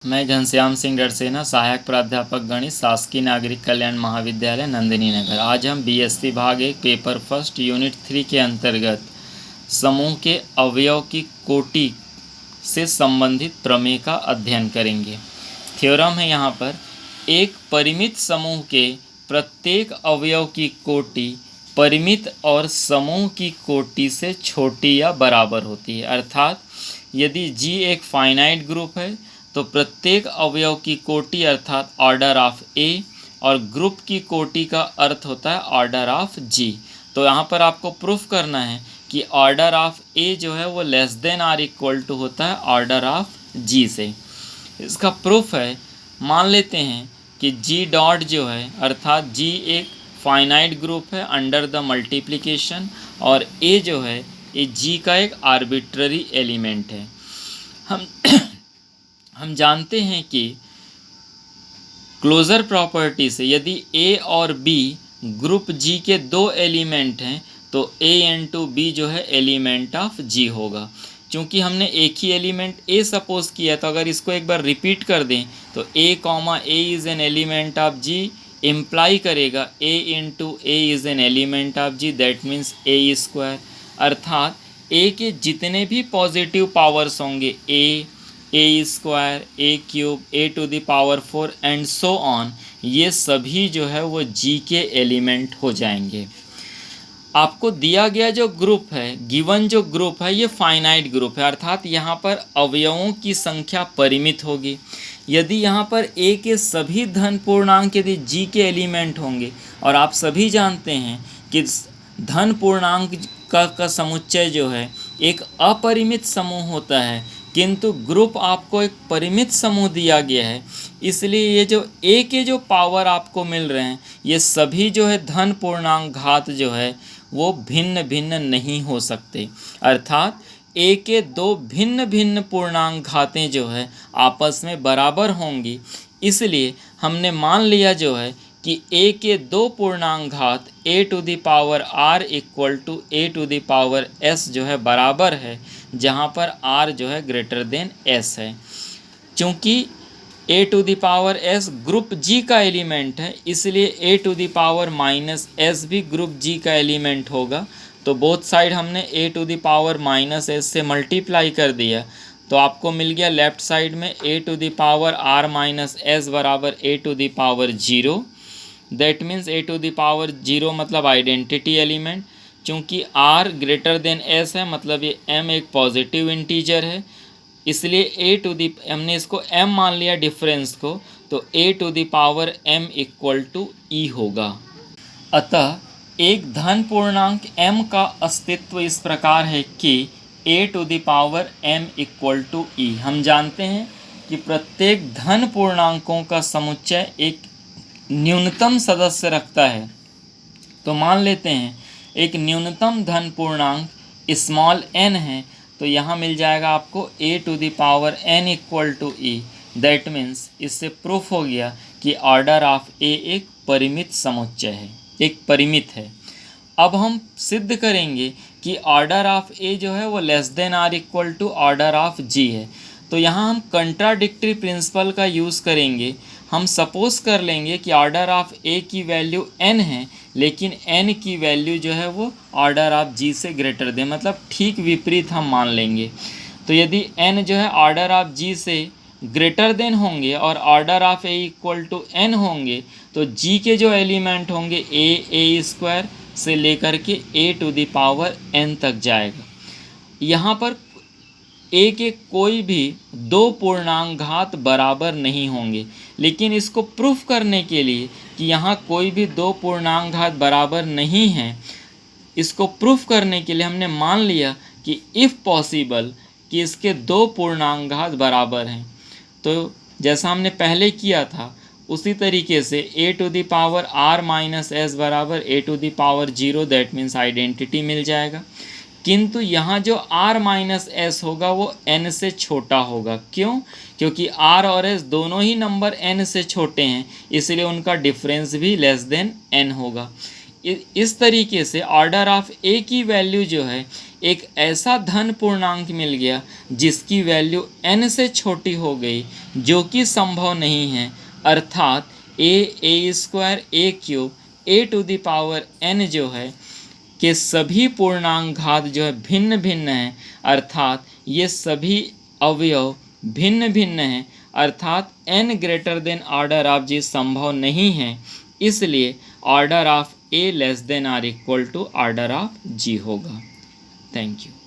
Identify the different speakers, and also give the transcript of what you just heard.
Speaker 1: मैं घनश्याम सिंह डरसेना, सहायक प्राध्यापक गणित, शासकीय नागरिक कल्याण महाविद्यालय नंदिनी नगर। आज हम बीएससी भाग 1 पेपर फर्स्ट यूनिट 3 के अंतर्गत समूह के अवयव की कोटि से संबंधित प्रमेय का अध्ययन करेंगे। थ्योरम है यहाँ पर, एक परिमित समूह के प्रत्येक अवयव की कोटि परिमित और समूह की कोटि से छोटी या बराबर होती है। अर्थात यदि G एक फाइनाइट ग्रुप है तो प्रत्येक अवयव की कोटि अर्थात ऑर्डर ऑफ A और ग्रुप की कोटि का अर्थ होता है ऑर्डर ऑफ G। तो यहाँ पर आपको प्रूफ करना है कि ऑर्डर ऑफ A जो है वो less than or equal to होता है ऑर्डर ऑफ G से। इसका प्रूफ है, मान लेते हैं कि G डॉट जो है अर्थात G एक फाइनाइट ग्रुप है अंडर द मल्टीप्लिकेशन और A जो है ये G का एक आर्बिट्ररी एलिमेंट है। हम जानते हैं कि क्लोजर प्रॉपर्टी से यदि A और B ग्रुप G के दो एलिमेंट हैं तो A इंटू B जो है एलिमेंट ऑफ G होगा। क्योंकि हमने एक ही एलिमेंट A सपोज किया तो अगर इसको एक बार रिपीट कर दें तो A is an element of G imply करेगा A into A is an element of G, that means A square. अर्थात A के जितने भी पॉजिटिव पावर्स होंगे A square, A cube, A to the power 4 and so on, ये सभी जो है वो G के एलिमेंट हो जाएंगे। आपको दिया गया जो ग्रुप है, गिवन जो ग्रुप है, ये फाइनाइट ग्रुप है अर्थात यहाँ पर अवयवों की संख्या परिमित होगी। यदि यहाँ पर A के सभी धन पूर्णांक यदि G के एलिमेंट होंगे और आप सभी जानते हैं कि धन पूर्णांक का समुच्चय जो है एक अपरिमित समूह होता है, किंतु ग्रुप आपको एक परिमित समूह दिया गया है, इसलिए ये जो A के जो पावर आपको मिल रहे हैं ये सभी जो है धन पूर्णांक घात जो है वो भिन्न भिन्न नहीं हो सकते। अर्थात A के दो भिन्न भिन्न पूर्णांक घातें जो है आपस में बराबर होंगी। इसलिए हमने मान लिया जो है कि A के दो पूर्णांक घात A to the power R equal to A to the power S जो है बराबर है, जहाँ पर R जो है ग्रेटर देन S है। चूँकि A to the power S group G का एलिमेंट है, इसलिए A to the power minus S भी ग्रुप G का एलिमेंट होगा। तो बोथ साइड हमने A to the power minus S से मल्टीप्लाई कर दिया तो आपको मिल गया लेफ्ट साइड में A to the power R minus S बराबर A to the power 0। That means A to the power 0 मतलब आइडेंटिटी एलिमेंट। चूँकि R ग्रेटर देन S है मतलब ये M एक पॉजिटिव इंटीजर है, इसलिए A टू दी, हमने इसको M मान लिया डिफरेंस को, तो A to the power M equal to E होगा। अतः एक धन पूर्णांक M का अस्तित्व इस प्रकार है कि A to the power M equal to E। हम जानते हैं कि प्रत्येक धन पूर्णांकों का समुच्चय एक न्यूनतम सदस्य रखता है। तो मान लेते हैं एक न्यूनतम धन पूर्णांक स्मॉल n है, तो यहाँ मिल जाएगा आपको A to the power n equal to E। That means इससे प्रूफ हो गया कि ऑर्डर ऑफ A एक परिमित समुच्चय है, एक परिमित है। अब हम सिद्ध करेंगे कि ऑर्डर ऑफ A जो है वो less than or equal to order of G है। तो यहाँ हम कंट्राडिक्टरी प्रिंसिपल का यूज़ करेंगे। हम सपोज कर लेंगे कि ऑर्डर ऑफ A की वैल्यू n है, लेकिन n की वैल्यू जो है वो ऑर्डर ऑफ G से ग्रेटर देन, मतलब ठीक विपरीत हम मान लेंगे। तो यदि n जो है ऑर्डर ऑफ G से ग्रेटर देन होंगे और order of A equal to n होंगे, तो G के जो एलिमेंट होंगे A स्क्वायर से लेकर के A to the power n तक जाएगा। यहाँ पर A के कोई भी दो पूर्णांक घात बराबर नहीं होंगे, लेकिन इसको प्रूफ करने के लिए कि यहाँ कोई भी दो पूर्णांक घात बराबर नहीं है, इसको प्रूफ करने के लिए हमने मान लिया कि इफ़ पॉसिबल कि इसके दो पूर्णांक घात बराबर हैं। तो जैसा हमने पहले किया था उसी तरीके से A to the power R minus S बराबर A to the power 0, that means identity मिल जाएगा। किंतु यहाँ जो R माइनस S होगा वो n से छोटा होगा। क्यों? क्योंकि R और S दोनों ही नंबर n से छोटे हैं, इसलिए उनका डिफरेंस भी लेस देन n होगा। इस तरीके से ऑर्डर ऑफ ए की वैल्यू जो है एक ऐसा धन पूर्णांक मिल गया जिसकी वैल्यू n से छोटी हो गई, जो कि संभव नहीं है। अर्थात A square A cube A to the power n जो है के सभी पूर्णांक घात जो है भिन्न भिन्न हैं, अर्थात ये सभी अवयव भिन्न भिन्न हैं, अर्थात n greater than order of G संभव नहीं है। इसलिए order of A less than or equal to order of G होगा। Thank you.